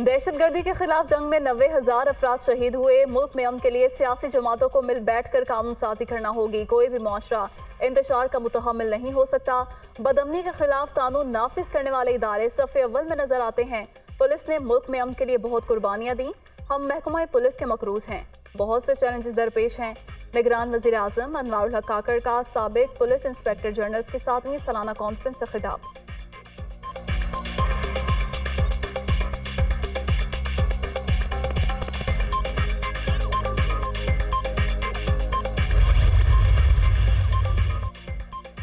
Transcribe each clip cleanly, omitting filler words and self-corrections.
दहशतगर्दी के खिलाफ जंग में 90,000 अफराद शहीद हुए। मुल्क में अमन के लिए सियासी जमातों को मिल बैठ कर कानून साजी करना होगी। कोई भी मुआशरा इंतशार का मुतहम्मिल नहीं हो सकता। बदअमनी के खिलाफ कानून नाफिज करने वाले इदारे सफ़े अव्वल में नजर आते हैं। पुलिस ने मुल्क में अमन के लिए बहुत कुर्बानियां दी। हम महकमा पुलिस के मकरूज हैं। बहुत से चैलेंजेस दरपेश हैं। निगरान वज़ीर आज़म अनवारुल हक काकड़ का साबिक पुलिस इंस्पेक्टर जनरल की 7वीं सालाना कॉन्फ्रेंस से खिताब।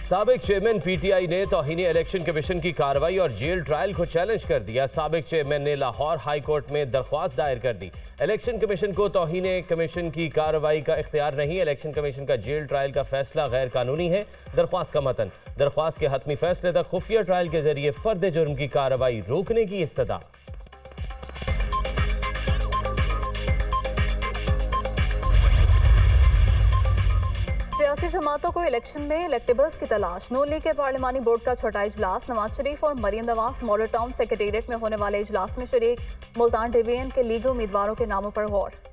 साबिक चेयरमैन पीटीआई ने तौहीन इलेक्शन कमीशन की कार्रवाई और जेल ट्रायल को चैलेंज कर दिया। साबिक चेयरमैन ने लाहौर हाई कोर्ट में दरख्वास्त दायर कर दी। इलेक्शन कमीशन को तौहीन कमीशन की कार्रवाई का इख्तियार नहीं। इलेक्शन कमीशन का जेल ट्रायल का फैसला गैर कानूनी है। दरख्वास्त का मतन, दरख्वास्त के हतमी फैसले तक खुफिया ट्रायल के जरिए फर्द जुर्म की कार्रवाई रोकने की इस्तदा। सियासी जमातों को इलेक्शन में इलेक्टेबल्स की तलाश। नून लीग के पार्लिमानी बोर्ड का छठा इजलास। नवाज शरीफ और मरियम नवाज मॉडल टाउन सेक्रेटेरिएट में होने वाले इजलास में शरीक। मुल्तान डिवीजन के लीगी उम्मीदवारों के नामों पर गौर।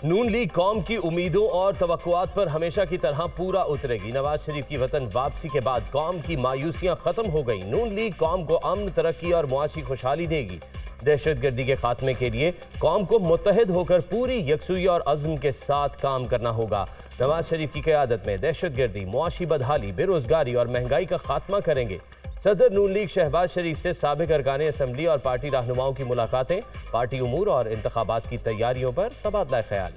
नून लीग कौम की उम्मीदों और तवक्कुआत पर हमेशा की तरह पूरा उतरेगी। नवाज शरीफ की वतन वापसी के बाद कौम की मायूसियां खत्म हो गई। नून लीग कौम को अमन, तरक्की और मुआशी खुशहाली देगी। दहशतगर्दी के खात्मे के लिए कौम को मुत्तहिद होकर पूरी यकसुई और अज़्म के साथ काम करना होगा। नवाज शरीफ की क़यादत में दहशतगर्दी, मुआशी बदहाली, बेरोजगारी और महंगाई का खात्मा करेंगे। सदर नून लीग शहबाज शरीफ से साबिक अरकान असम्बली और पार्टी रहनुमाओं की मुलाकातें। पार्टी उमूर और इंतखाबात की तैयारियों पर तबादला ख्याल।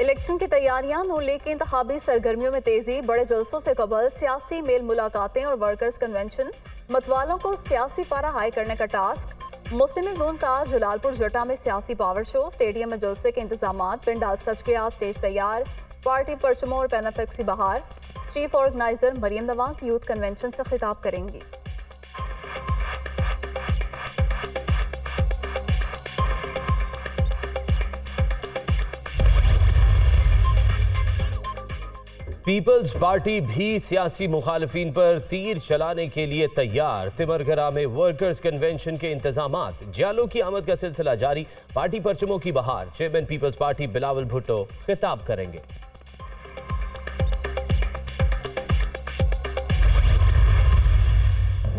इलेक्शन की तैयारियां। नून लीग की इंतखाबी सरगर्मियों में तेजी। बड़े जलसों से कबल सियासी मेल मुलाकातें और वर्कर्स कन्वेंशन। मतवालों को सियासी पारा हाई करने का टास्क। मुस्लिम नून का जलालपुर जटा में सियासी पावर शो। स्टेडियम में जलसे के इंतजाम। पिंडाल सच गया, स्टेज तैयार। पार्टी परचमों और पेनाफ्लेक्सी बहार। Chief organiser Maryam Nawaz youth convention से खिताब करेंगी। पीपल्स पार्टी भी सियासी मुखालफीन पर तीर चलाने के लिए तैयार। तिमरगरा में वर्कर्स कन्वेंशन के इंतजामात। जालों की आमद का सिलसिला जारी। पार्टी परचमों की बहार। चेयरमैन पीपल्स पार्टी बिलावल भुट्टो खिताब करेंगे।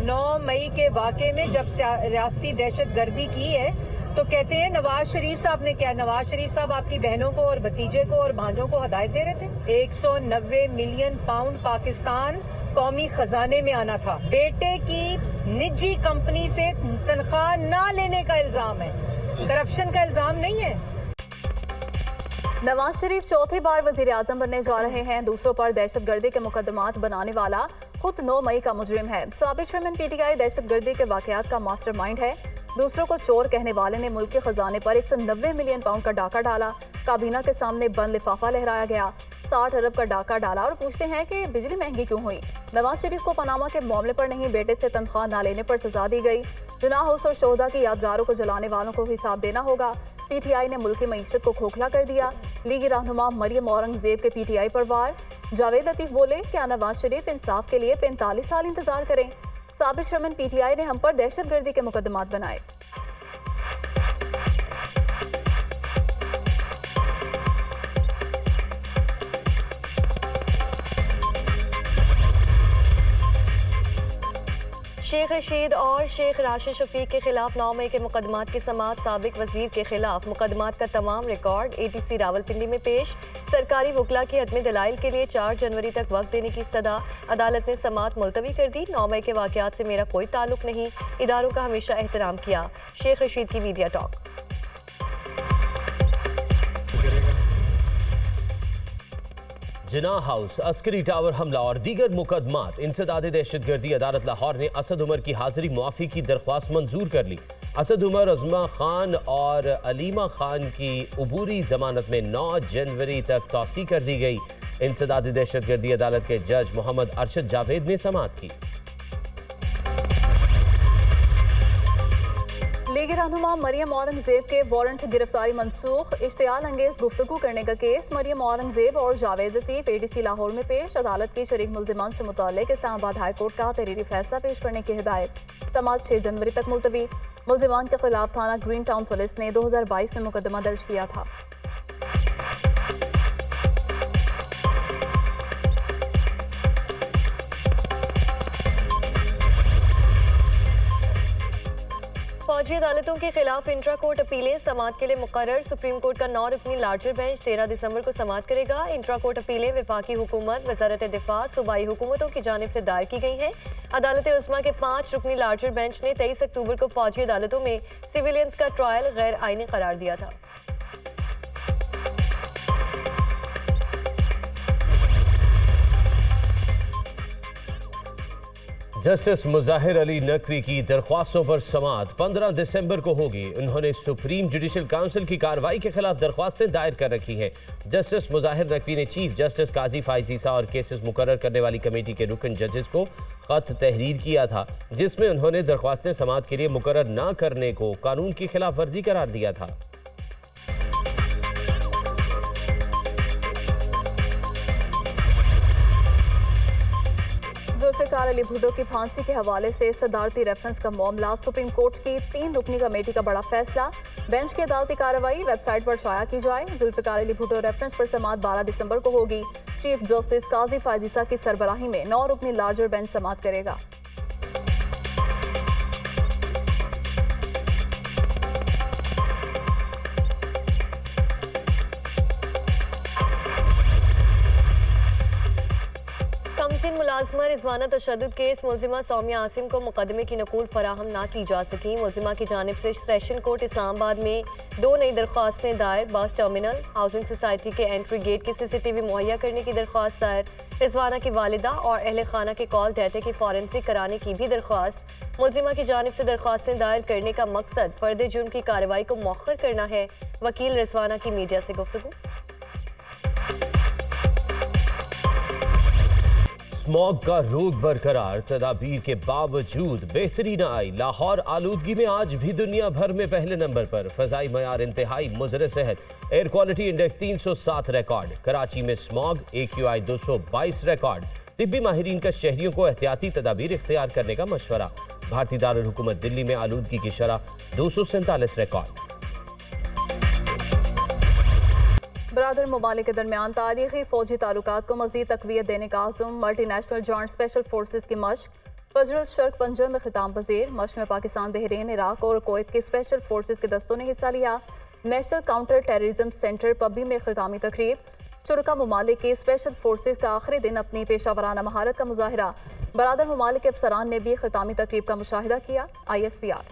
9 मई के वाक़े में जब रियासती दहशतगर्दी की है तो कहते हैं नवाज शरीफ साहब ने क्या। नवाज शरीफ साहब आपकी बहनों को और भतीजे को और भांजों को हदायत दे रहे थे। 190 मिलियन पाउंड पाकिस्तान कौमी खजाने में आना था। बेटे की निजी कंपनी से तनख्वाह ना लेने का इल्जाम है, करप्शन का इल्जाम नहीं है। नवाज शरीफ चौथी बार वजीर आजम बनने जा रहे हैं। दूसरों पर दहशतगर्दी के मुकदमात बनाने वाला खुद 9 मई का मुजरिम है। साबिक चेयरमैन पीटीआई दहशतगर्दी के वाकयात का मास्टरमाइंड है। दूसरों को चोर कहने वाले ने मुल्क के खजाने पर 190 मिलियन पाउंड का डाका डाला। काबीना के सामने बंद लिफाफा लहराया गया। 60 अरब का डाका डाला और पूछते हैं कि बिजली महंगी क्यों हुई। नवाज शरीफ को पनामा के मामले पर नहीं, बेटे से तनख्वाह ना लेने पर सजा दी गई। जुनाह हाउस और शोहदा की यादगारों को जलाने वालों को हिसाब देना होगा। पीटीआई ने मुल्क की मईशत को खोखला कर दिया। लीगी रहनुमा मरियम औरंगजेब के पीटीआई पर वार। जावेद लतीफ बोले क्या नवाज शरीफ इंसाफ के लिए 45 साल इंतजार करें। साबिक चेयरमैन पीटीआई ने हम पर दहशतगर्दी के मुकदमात बनाए। शेख रशीद और शेख राशिद शफीक के खिलाफ 9 मई के मुकदमात की समाअत। साबिक वजीर के खिलाफ मुकदमात का तमाम रिकॉर्ड एटीसी रावलपिंडी में पेश। सरकारी वकला की हतमी दलाइल के लिए 4 जनवरी तक वक्त देने की इस्तदा। अदालत ने समाअत मुलतवी कर दी। 9 मई के वाकयात से मेरा कोई ताल्लुक नहीं, इदारों का हमेशा एहतराम किया। शेख रशीद की media talk. Jinnah house, Askari tower हमला और दीगर मुकदमात। इंसदाद दहशतगर्दी अदालत लाहौर ने असद उमर की हाजिरी मुआफ़ी की दरख्वास्त मंजूर कर ली। असद उमर, अज़मा खान और अलीमा खान की अबूरी जमानत में 9 जनवरी तक तौसी कर दी गई। इंसदाद दहशतगर्दी अदालत के जज मोहम्मद अरशद जावेद ने समाअत की। लीगी रहनुमा मरियम औरंगजेब के वारंट गिरफ्तारी मनसूख। इश्तियाल अंगेज गुफ्तगू करने का केस मरियम औरंगजेब और जावेद लतीफ ADC लाहौर में पेश। अदालत की शरीक मुल्जिमान से मुताल्लिक इस्लामाबाद हाई कोर्ट का तहरीरी फैसला पेश करने की हिदायत। समाअत 6 जनवरी तक मुलतवी। मुल्जिमान के खिलाफ थाना ग्रीन टाउन पुलिस ने 2022 में मुकदमा दर्ज किया था। फौजी अदालतों के खिलाफ इंट्रा कोर्ट अपीलें समाअत के लिए मुकर्रर। सुप्रीम कोर्ट का 9 रुकनी लार्जर बेंच 13 दिसंबर को समाअत करेगा। इंट्रा कोर्ट अपीलें वफाकी हुकूमत, वजारत दिफा, सूबाई हुकूमतों की जानिब से दायर की गई हैं। अदालत उस्मा के 5 रुकनी लार्जर बेंच ने 23 अक्टूबर को फौजी अदालतों में सिविलियंस का ट्रायल गैर आईनी करार दिया था। जस्टिस मुजाहिर अली नकवी की दरख्वास्तों पर समाअत 15 दिसंबर को होगी। उन्होंने सुप्रीम जुडिशल काउंसिल की कार्रवाई के खिलाफ दरख्वास्तें दायर कर रखी हैं। जस्टिस मुजाहिर नकवी ने चीफ जस्टिस काजी फाइज ईसा और केसेस मुकर्रर करने वाली कमेटी के रुकन जजेस को खत तहरीर किया था, जिसमें उन्होंने दरख्वास्तें समाअत के लिए मुकर्रर न करने को कानून की खिलाफ वर्जी करार दिया था। जुल्फिकार अली भुट्टो की फांसी के हवाले से सदारती रेफरेंस का मामला। सुप्रीम कोर्ट की 3 रुकनी कमेटी का बड़ा फैसला। बेंच की अदालती कार्रवाई वेबसाइट पर शाया की जाए। जुल्फिकार अली भुट्टो रेफरेंस पर समाअत 12 दिसंबर को होगी। चीफ जस्टिस काजी फाइज ईसा की सरबराही में 9 रुकनी लार्जर बेंच समाअत करेगा। मुलाजमा रिजवाना तशद्दुद केस मुलजिमा सौम्या आसिम को मुकदमे की नकूल फराहम ना की जा सकी। मुलजिमा की जानिब से सेशन कोर्ट इस्लामाबाद में 2 नई दरख्वास्तें दायर। बस टर्मिनल, हाउसिंग सोसाइटी के एंट्री गेट की CCTV मुहैया करने की दरख्वास्त दायर। रिजवाना की वालिदा और अहले खाना के कॉल डाटा की फॉरेंसिक कराने की भी दरख्वास्त। मुलजिमा की जानिब से दरख्वास्तें दायर करने का मकसद फर्द जुर्म की कार्रवाई को मौखर करना है। वकील रिजवाना की मीडिया से गुफ्तगू। स्मॉग का रोग बरकरार, तदाबीर के बावजूद बेहतरी न आई। लाहौर आलूदगी में आज भी दुनिया भर में पहले नंबर पर। फजाई मयार इंतहाई मुज़र सेहत। Air quality index 307 record. Karachi में स्मॉग AQI 222 रिकॉर्ड। तिब्बी माहिरीन का शहरियों को एहतियाती तदाबीर इख्तियार करने का मशवरा। भारतीय दारुल हुकूमत दिल्ली में आलूदगी की शरह 247 रिकॉर्ड। बरादर ममालिक के दरमियान तारीखी फौजी ताल्लुकात को मज़ीद तक़वियत देने का आज़म। Multinational joint special forces की मश्क फजरुल शर्क पंजब में खिताम पजीर। मश्क में पाकिस्तान, बहरीन, इराक और कुवैत के स्पेशल फोर्सेस के दस्तों ने हिस्सा लिया। नेशनल काउंटर टेररिज्म सेंटर पब्बी में खितामी तकरीब। शुरका ममालिक की स्पेशल फोर्सेस का आखिरी दिन अपनी पेशावराना महारत का मुजाहिरा। बरादर ममालिक के अफसरान ने भी खितामी तकरीब का मुशाहिदा किया। ISPR।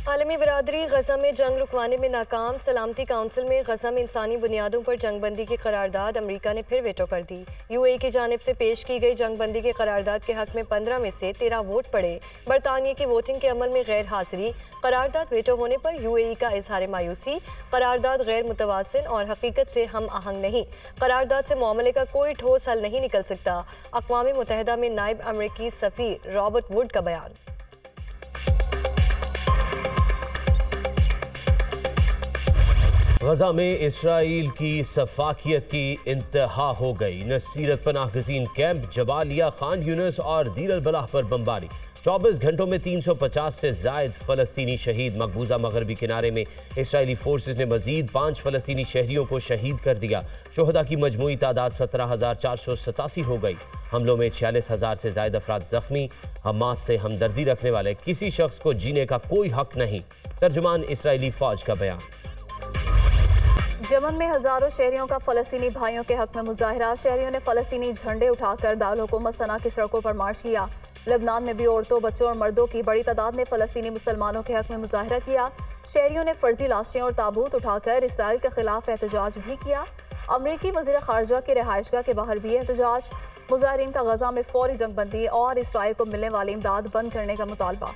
आलमी बरादरी गजा में जंग रुकवाने में नाकाम। सलामती काउंसिल में गजा में इंसानी बुनियादों पर जंगबंदी की करारदाद अमरीका ने फिर वेटो कर दी। UAE की जानिब से पेश की गई जंगबंदी के करारदाद के हक में 15 में से 13 वोट पड़े। बरतानिया की वोटिंग के अमल में गैर हाजिरी। करारदाद वेटो होने पर UAE का इजहार मायूसी। करारदाद गैर मुतवाज़िन और हकीकत से हम आहंग नहीं। करारदाद से मामले का कोई ठोस हल नहीं निकल सकता। अक़वाम मुत्तहिदा में नायब अमरीकी सफ़ीर रॉबर्ट वुड का बयान। गजा में इसराइल की सफाकियत की इंतहा हो गई। नसीरत पनाह गजीन कैंप, जबालिया, खान यूनिस और दीर अल बलाह पर बमबारी। 24 घंटों में 350 से जायद फ़लस्तीनी शहीद। मकबूजा मगरबी किनारे में इसराइली फोर्सेस ने मजीद 5 फ़लस्तीनी शहरियों को शहीद कर दिया। शोहदा की मजमूई तादाद 17,487 हो गई। हमलों में 46,000 से जायद अफराद जख्मी। हमास से हमदर्दी रखने वाले किसी शख्स को जीने का कोई हक नहीं। तर्जुमान इसराइली फौज का बयान। यमन में हजारों शहरियों का फ़लस्तीनी भाइयों के हक में मुजाहिरा। शहरियों ने फ़लस्तीनी झंडे उठाकर दारुल हुकूमत सना की सड़कों पर मार्च किया। लेबनान में भी औरतों, बच्चों और मर्दों की बड़ी तादाद ने फ़लस्तीनी मुसलमानों के हक में मुजाहिरा किया। शहरियों ने फर्जी लाशें और ताबूत उठाकर इसराइल के खिलाफ एहतजाज भी किया। अमरीकी वज़ीर ख़ारजा की रिहाइशगाह के बाहर भी एहतजाज। मुजाहिरीन का गजा में फौरी जंगबंदी और इसराइल को मिलने वाली इमदाद बंद करने का मुतालबा।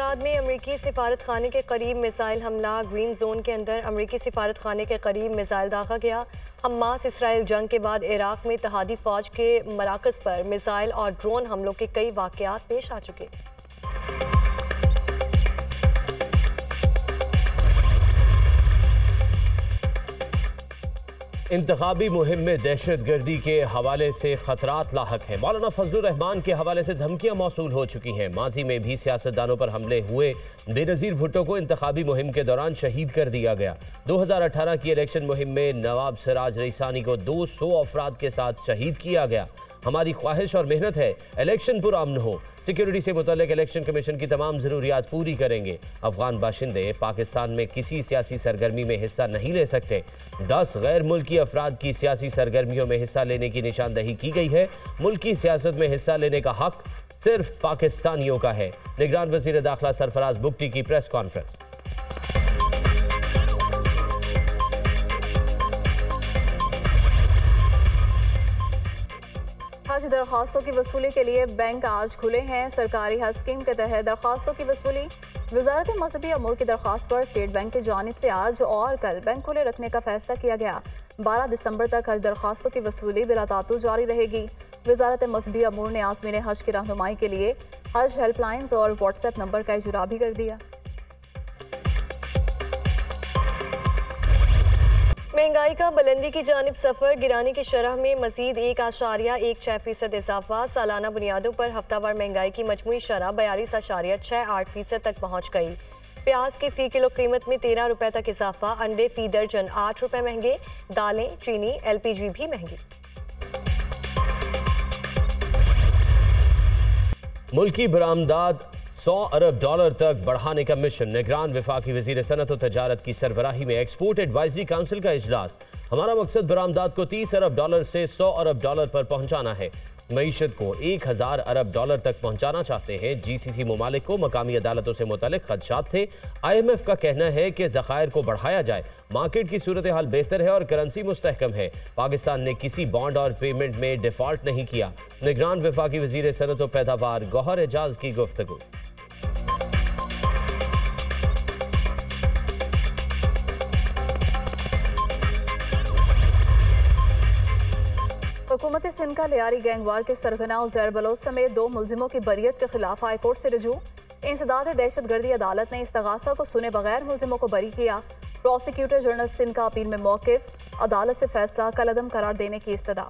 बगदाद में अमरीकी सिफारत खाने के करीब मिसाइल हमला। ग्रीन जोन के अंदर अमरीकी सिफारत खाने के करीब मिसाइल दागा गया। हमास इसराइल जंग के बाद इराक में इत्तेहादी फौज के मराकज़ पर मिसाइल और ड्रोन हमलों के कई वाक़यात पेश आ चुके। इंतखाबी मुहिम में दहशतगर्दी के हवाले से खतरात लाहक हैं। मौलाना फजलुर रहमान के हवाले से धमकियां मौसूल हो चुकी हैं। माजी में भी सियासतदानों पर हमले हुए। बेनज़ीर भुट्टो को इंतखाबी मुहिम के दौरान शहीद कर दिया गया। 2018 की इलेक्शन मुहिम में नवाब सिराज रईसानी को 200 अफराद के साथ शहीद किया गया। हमारी ख्वाहिश और मेहनत है इलेक्शन पुरअमन हो। सिक्योरिटी से मुतल्लिक इलेक्शन कमीशन की तमाम ज़रूरियात पूरी करेंगे। अफगान बाशिंदे पाकिस्तान में किसी सियासी सरगर्मी में हिस्सा नहीं ले सकते। 10 गैर मुल्की अफराद की सियासी सरगर्मियों में हिस्सा लेने की निशानदही की गई है। मुल्की सियासत में हिस्सा लेने का हक सिर्फ पाकिस्तानियों का है। निगरान वज़ीर दाखिला सरफराज बुगटी की प्रेस कॉन्फ्रेंस। हज दरखास्तों की वसूली के लिए बैंक आज खुले हैं। सरकारी हज स्कीम के तहत दरखास्तों की वसूली। वजारत मजहबी अमूर की दरखास्त पर स्टेट बैंक की जानिब से आज और कल बैंक खुले रखने का फैसला किया गया। 12 दिसंबर तक हज दरखास्तों की वसूली बिला तातुल जारी रहेगी। वजारत मजहबी अमूर ने आज़मीन हज की रहनुमाई के लिए हज हेल्पलाइंस और व्हाट्सएप नंबर का इजरा भी कर दिया। महंगाई का बुलंदी की जानिब सफ़र। गिराने की शरह में मजीद 1.16% इजाफा। सालाना बुनियादों पर हफ्तावार महंगाई की मजमूई शरह 42.68% तक पहुँच गई। प्याज की फ़ी किलो कीमत में 13 रुपए तक इजाफा। अंडे फ़ी दर्जन 8 रुपए महंगे। दालें, चीनी, LPG भी महंगी। मुल्की बरामदात 100 अरब डॉलर तक बढ़ाने का मिशन। निगरान वफाकी वज़ीर सनत और तजारत की सरबराही में एक्सपोर्ट एडवाइजरी काउंसिल का इजलास। हमारा मकसद बरामदात को 30 अरब डॉलर से 100 अरब डॉलर पर पहुंचाना है। मईशत को 1000 अरब डॉलर तक पहुंचाना चाहते हैं। GCC ममालिक को मकामी अदालतों से मुतालिक खदशात थे। IMF का कहना है कि ज़खायर को बढ़ाया जाए। मार्केट की सूरत हाल बेहतर है और करेंसी मुस्तहकम है। पाकिस्तान ने किसी बॉन्ड और पेमेंट में डिफॉल्ट नहीं किया। निगरान वफाकी वज़ीर सनत और पैदावार गौहर एजाज की गुफ्तगू। हुकूमत सिंध का लियारी गैंगवार के सरगना उज़ैर बलोच समेत 2 मुलजिमों की बरियत के खिलाफ हाईकोर्ट से रजू। इंसदाद दहशतगर्दी अदालत ने इस्तगासा को सुने बगैर मुलजिमों को बरी किया। प्रोसिक्यूटर जनरल सिंध का अपील में मौक़िफ़। अदालत से फैसला कलअदम करार देने की इस्तदा।